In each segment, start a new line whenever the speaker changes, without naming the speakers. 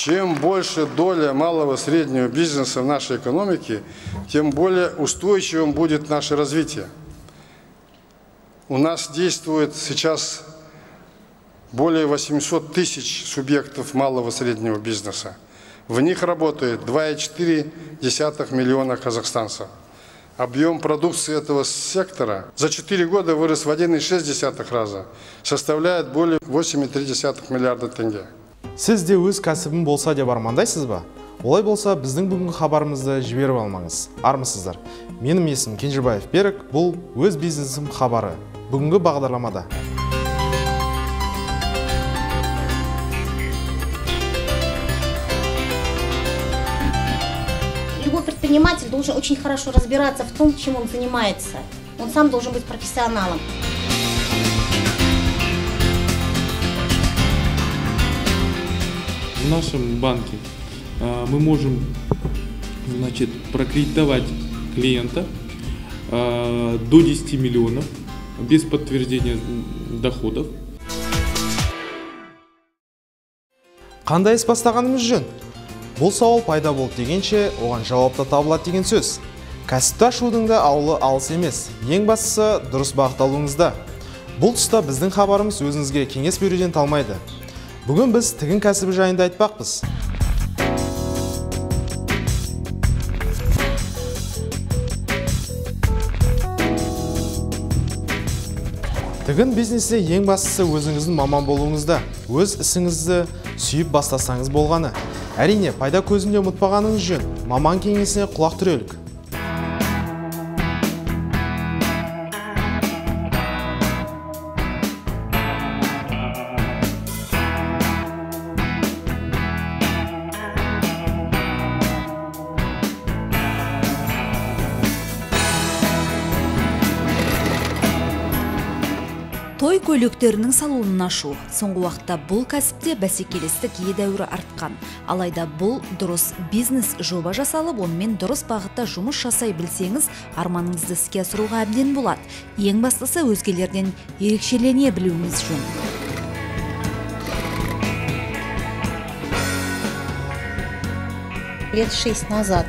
Чем больше доля малого и среднего бизнеса в нашей экономике, тем более устойчивым будет наше развитие. У нас действует сейчас более 800 тысяч субъектов малого и среднего бизнеса. В них работает 2,4 миллиона казахстанцев. Объем продукции этого сектора за 4 года вырос в 1,6 раза, составляет более 8,3 миллиарда тенге.
Сіз де өз кәсібің болса деп армандайсыз ба? Олай болса, біздің бүгінгі хабарымызды жіберіп алмаңыз. Армысыздар. Менің есімім Кенжебаев Берік, бұл өз бизнесім хабары. Бүгінгі бағдарламада.
Любой предприниматель должен очень хорошо разбираться в том, чем он занимается. Он сам должен быть профессионалом.
В нашем банке мы можем, значит, прокредитовать клиента до 10 миллионов без подтверждения доходов.
Қандай іс бастағанымыз жөн? Бұл сауал пайда болды дегенше, оған жауапта табылады деген сөз. Кәсіпті ашудың да аулы алыс емес. Ең бастысы дұрыс бағыт алуыңызда. Бұл тұста біздің хабарымыз өзіңізге кеңес беруден талмайды. Бүгін біз тігін кәсібі жайында айтпақпыз. Тігін бизнесте ең бастысы өзіңіздің маман болуыңызда, өз ісіңізді сүйіп бастасаңыз болғаны. Әрине, пайда көзінде ұмытпағаныңыз жөн. Маман кеңесіне құлақ түрелік.
Той көйлектерінің салонын ашу. Соңғы уақытта бұл кәсіпте бәсекелестік едәуір артқан. Алайда бұл дұрыс бизнес жоба жасалып, онымен дұрыс бағытта жұмыс жасай білсеңіз, арманыңызды іске асыруға әбден болады. Ең бастысы өзгелерден ерекшелене білуіңіз жөн.
Лет 6 назад,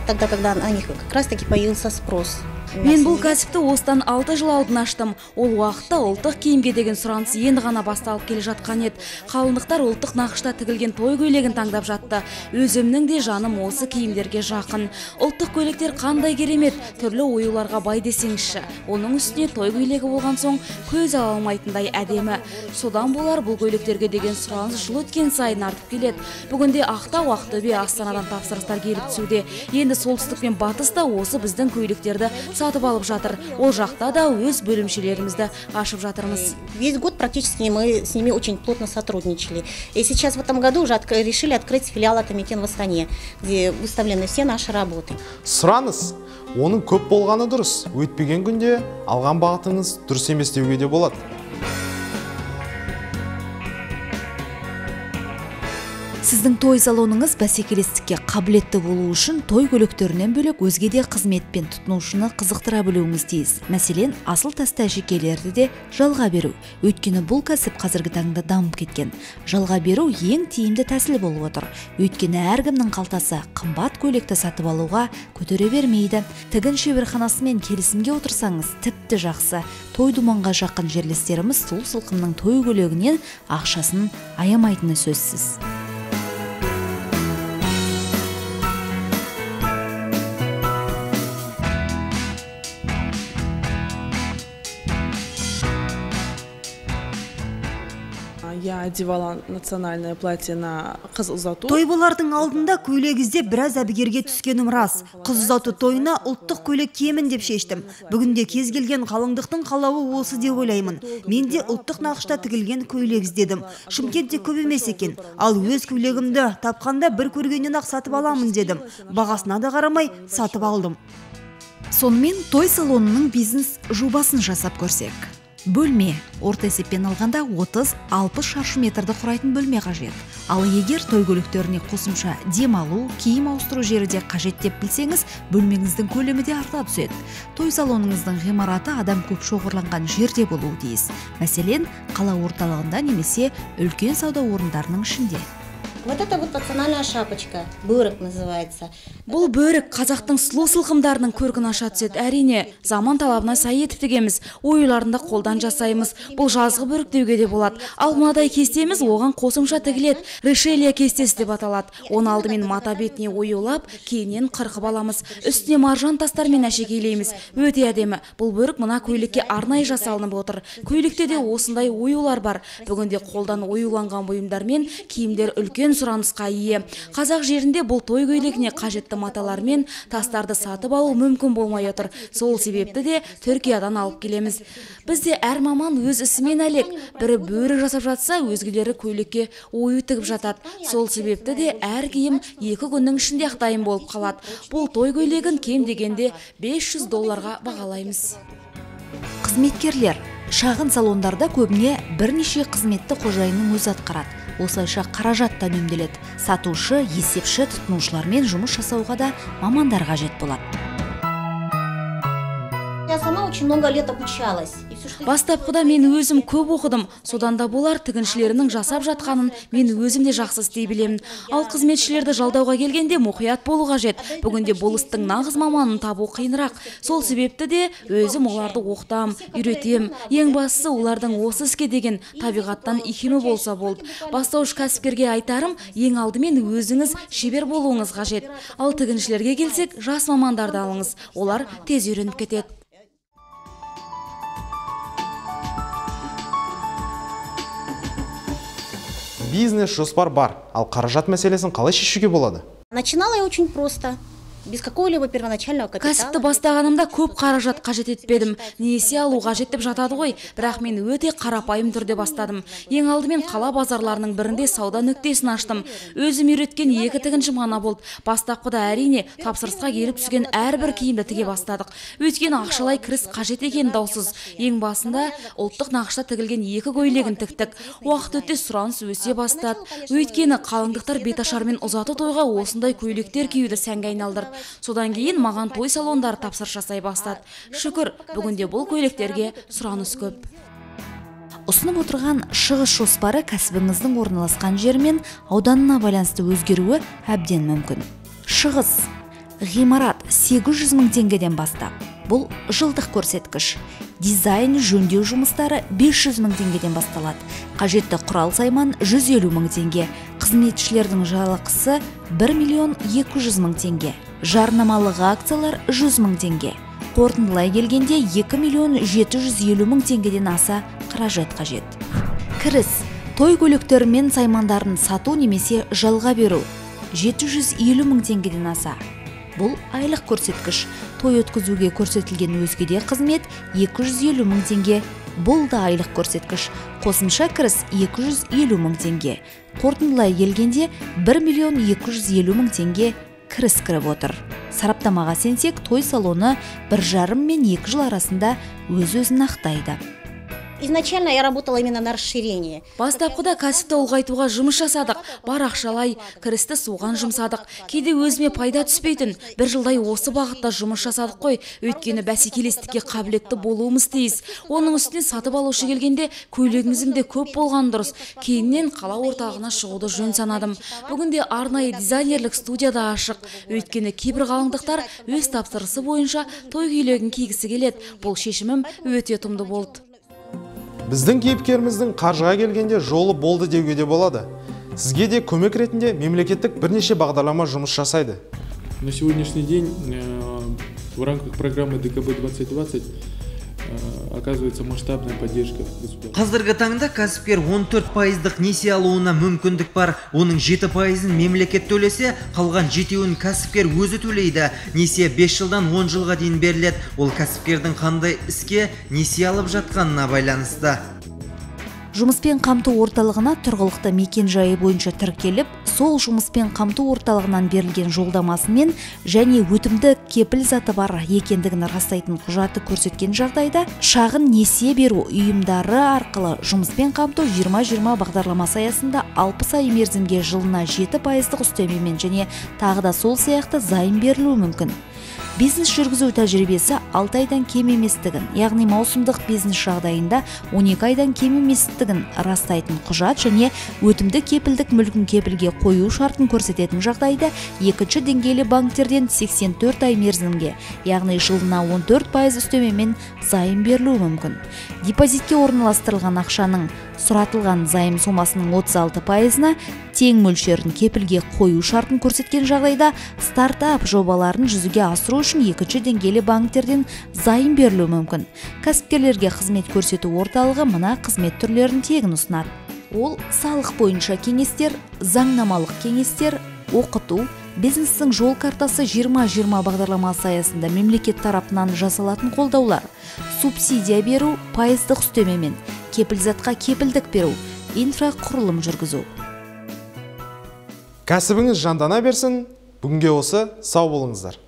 тогда, когда на них как раз-таки появился спрос.
Мен бұл кәсіпті осыдан 6 жыл алдын аштым. Ол уақытта ұлттық киімге деген сұраныс енді ғана басталып келе жатқан еді. Қалыңдықтар ұлттық нақышта тігілген той көйлегін таңдап жатты. Өзімнің де жаным осы киімдерге жақын. Ұлттық көйлектер қандай керемет, түрлі оюларға бай десеңізші. Оның үстіне той көйлегі болған соң көз ала алмайтындай әдемі. Содан болар бұл көйлектерге деген сұраныс жыл өткен сайын артып келеді. Бүгінде Ақтау, Ақтөбе, Астанадан тапсырыстар келіп түсуде. Енді солтүстік пен батыста осы біздің көйлектерді сатып алып жатыр. Ол жақта да өз бөлімшелерімізді ашып жатырмыз.
Весь год практически мы с ними очень плотно сотрудничали. И сейчас в этом году уже решили открыть филиал Атамекен в Астане, где выставлены все наши работы.
Сұраныс, оның көп болғаны дұрыс. Өтпеген күнде алған бағытыңыз дұрыс емес деуге де болады.
Сіздің той салоныңыз бәсекелестікке қабілетті болу үшін той көйлектерінен бөлек өзге де қызметпен тұтынушыны қызықтыра білуіңіз тиіс. Мәселен, асыл тасты әшекейлерді де жалға беру. Өйткені бұл кәсіп қазіргі таңда дамып кеткен. Жалға беру ең тиімді тәсіл болып отыр. Өйткені әркімнің қалтасы қымбат көйлекті сатып алуға көтере бермейді. Тігін шеберханасымен келісімге отырсаңыз, тіпті жақсы. Той думанға жақын жерлестеріміз сұлу сылқымның той көйлегінен ақшасын аямайтыны сөзсіз.
Я одевала национальное платье на қыз ұзату.
Той болардың алдында көйлек іздеп біраз әбігерге түскенім рас. Қыз ұзату тойына ұлттық көйлек киемін деп шештім. Бүгінде кез келген қалыңдықтың қалауы осы деп ойлаймын. Мен де ұлттық нақышта тігілген көйлек іздедім. Шымкентте көп емес екен. Ал өз көйлегімді тапқанда бір көргеннен ақ сатып аламын дедім. Бағасына да қарамай сатып алдым.
Сонымен той салонының бизнес жобасын жасап көрсек. Бөлме, орта есеппен алғанда 30-60 шаршы метрді құрайтын бөлме қажет. Ал егер той көйлектеріне қосымша демалу, киім ауыстыру жері де қажет деп білсеңіз, бөлмеңіздің көлемі де арта түседі. Той салоныңыздың ғимараты адам көп шоғырланған жерде болуы тиіс. Мәселен, қала орталығында немесе үлкен сауда орындарының ішінде.
Вот это вот национальная шапочка, бөрік называется.
Бұл бөрік қазақтың сұлу сылқымдарының көркін аша түседі. Әрине, заман талабына сай етіп тігеміз, оюларында қолдан жасаймыз. Бұл жазғы бөрік деуге де болады. Ал мынадай кестеміз оған қосымша тігіледі. Решелия кестесі деп аталады. Оны алдымен мата бетіне оюлап, кейіннен қырқып аламыз. Үстіне маржан тастармен әшекейлейміз. Өте әдемі. Бұл бөрік мына көйлекке арнайы жасалынып отыр. Көйлекте де осындай оюлар бар. Бүгінде қолдан оюланған бұйымдар мен киімдер үлкен сұранысқа ие. Қазақ жерінде бұл той көйлегіне қажетті маталар мен тастарды сатып алу мүмкін болмай отыр. Сол себепті де Түркиядан алып келеміз. Бізде әр маман өз ісімен әлек. Бірі бөрік жасап жатса, өзгелері көйлекке ою тігіп жатады. Сол себепті де әр киім 2 күннің ішінде дайын болып қалады. Бұл той көйлегін кем дегенде $500 бағалаймыз.
Қызметкерлер шағын салондарда көбіне бірнеше қызметті қожайынның өзі атқарады. Осылайша қаражаттан үнемделеді. Сатушы, есепші, тұтынушылармен жұмыс жасауға да мамандар қажет болады.
Я сама очень много лет обучалась.
Бастапқыда мен өзім көп оқыдым. Содан да болар тігіншілерінің жасап жатқанын мен өзім де жақсы істей білемін. Ал қызметшілерді жалдауға келгенде мұқият болу қажет. Бүгінде бұл істің нағыз маманын табу қиынырақ. Сол себепті де өзім оларды оқытам, үйретем. Ең бастысы олардың осы іске деген табиғаттан икемі болса болды. Бастауыш кәсіпкерге айтарым, ең алдымен өзіңіз шебер болуыңыз қажет. Ал тігіншілерге келсек, жас мамандарды алыңыз. Олар тез үйреніп кетеді.
Бизнес жоспар бар, ал қаражат мәселесін қалай шешуге болады?
Начинала я очень просто. Без какого-либо первоначального капитала.
Кәсіпті бастағанымда көп қаражат қажет етпедім. Несие алу қажет деп жатады ғой, бірақ мен өте қарапайым түрде бастадым. Ең алдымен қала базарларының бірінде сауда нүктесін аштым. Өзім үйреткен 2 тігіншім ғана болды. Бастапқыда әрине тапсырысқа келіп түскен әрбір киімді тіге бастадық. Өйткені ақшалай кіріс қажет екен даусыз. Ең басында ұлттық нақышта тігілген 2 көйлегін тіктік. Уақыт өте сұраныс өсе бастады. Өйткені қалыңдықтар беташармен ұзату тойға осындай көйлектер киюді сәнге айналдырды. Содан кейін маған той салондары тапсырыс жасай бастады. Шүкір, бүгінде бұл көйлектерге сұраныс көп.
Ұсынып отырған шығыс жоспары кәсібіңіздің орналасқан жері мен ауданына байланысты өзгеруі әбден мүмкін. Шығыс. Ғимарат 800 мың теңгеден бастап. Бұл жылдық көрсеткіш. Дизайн, жөндеу жұмыстары 500 мың теңгеден басталады. Қажетті құрал сайман 150 мың теңге. Қызметшілердің жалақысы 1.200 мың теңге. Жарнамалық акциялар 100 мың теңге. Қорытындылай келгенде 2.750 мың теңгеден аса қаражат қажет. Кіріс. Той көйлектері мен саймандарын сату немесе жалға беру 750 мың теңгеден аса. Бұл айлық көрсеткіш. Той өткізуге көрсетілген өзгеде қызмет 250 мың теңге. Бұл да айлық көрсеткіш. Қосымша кіріс 250 мың теңге. Қорытындылай келгенде 1.250 мың теңге кіріс кіріп отыр. Сараптамаға сенсек, той салоны 1,5 мен 2 жыл арасында өз-өзін ақтайды.
Изначально я работала именно на расширение.
Бастапқыда кәсіпті ұлғайтуға жұмыс жасадық. Бар ақшалай, кірісті суған жұмсадық. Кейде өзіме пайда түспейтін. 1 жылдай осы бағытта жұмыс жасадық қой. Өйткені бәсекелестікке қабілетті болуымыз тиіс. Оның үстіне сатып алушы келгенде көйлегіңізімде көп болған дұрыс. Кейіннен қала орталығына шығуды жөн санадым. Бүгінде арнайы дизайнерлік студияда ашық. Өйткені кейбір қалыңдықтар өз тапсырысы бойынша той көйлегін кигісі келеді. Бұл шешімім өте ұтымды болды.
Біздің кейіпкеріміздің қаржыға келгенде жолы болды деуге де болады. Сізге де көмек ретінде мемлекеттік бірнеше бағдарлама жұмыс жасайды.
На сегодняшний день в рамках программы ДКБ 2020 оказывается масштабная поддержка государства.
Қазіргі таңда кәсіпкер 14% несие алуына мүмкіндік бар. Оның 7% мемлекет төлесе, қалған 7-ін кәсіпкер өзі төлейді. Несие 5 жылдан 10 жылға дейін беріледі. Ол кәсіпкердің қандай іске несие алып жатқанына байланысты.
Жұмыспен қамту орталығына тұрғылықты мекен жайы бойынша тіркеліп, сол жұмыспен қамту орталығынан берілген жолдамасымен және өтімді кепіл заты бар екендігін растайтын құжаты көрсеткен жағдайда шағын несие беру ұйымдары арқылы жұмыспен қамту 20-20 бағдарламасы аясында 60 ай мерзімге жылына 7% үстемемен және тағы да сол сияқты займ берілуі мүмкін. Бизнес жүргізу тәжірибесі 6 айдан кем еместігін, яғни маусымдық бизнес жағдайында 12 айдан кем еместігін растайтын құжат және өтімді кепілдік мүлкін кепілге қою шартын көрсететін жағдайда екінші деңгейлі банктерден 84 ай мерзімге, яғни жылына 14% үстемемен займ берілуі мүмкін. Депозитке орналастырылған ақшаның сұратылған займ сомасының 36%-на тең мөлшерін кепілге қою шартын көрсеткен жағдайда стартап жобаларын жүзеге асыру үшін екінші деңгейлі банктерден займ берілуі мүмкін. Кәсіпкерлерге қызмет көрсету орталығы мына қызмет түрлерін тегін ұсынады. Ол салық бойынша кеңестер, заңнамалық кеңестер, оқыту, бизнестің жол картасы 2020 бағдарламасы аясында мемлекет тарапынан жасалатын қолдаулар, субсидия беру, пайыздық үстемемен, кепілзатқа кепілдік беру, инфрақұрылым жүргізу.
Кәсібіңіз жандана берсін, бүгінге осы, сау болыңыздар.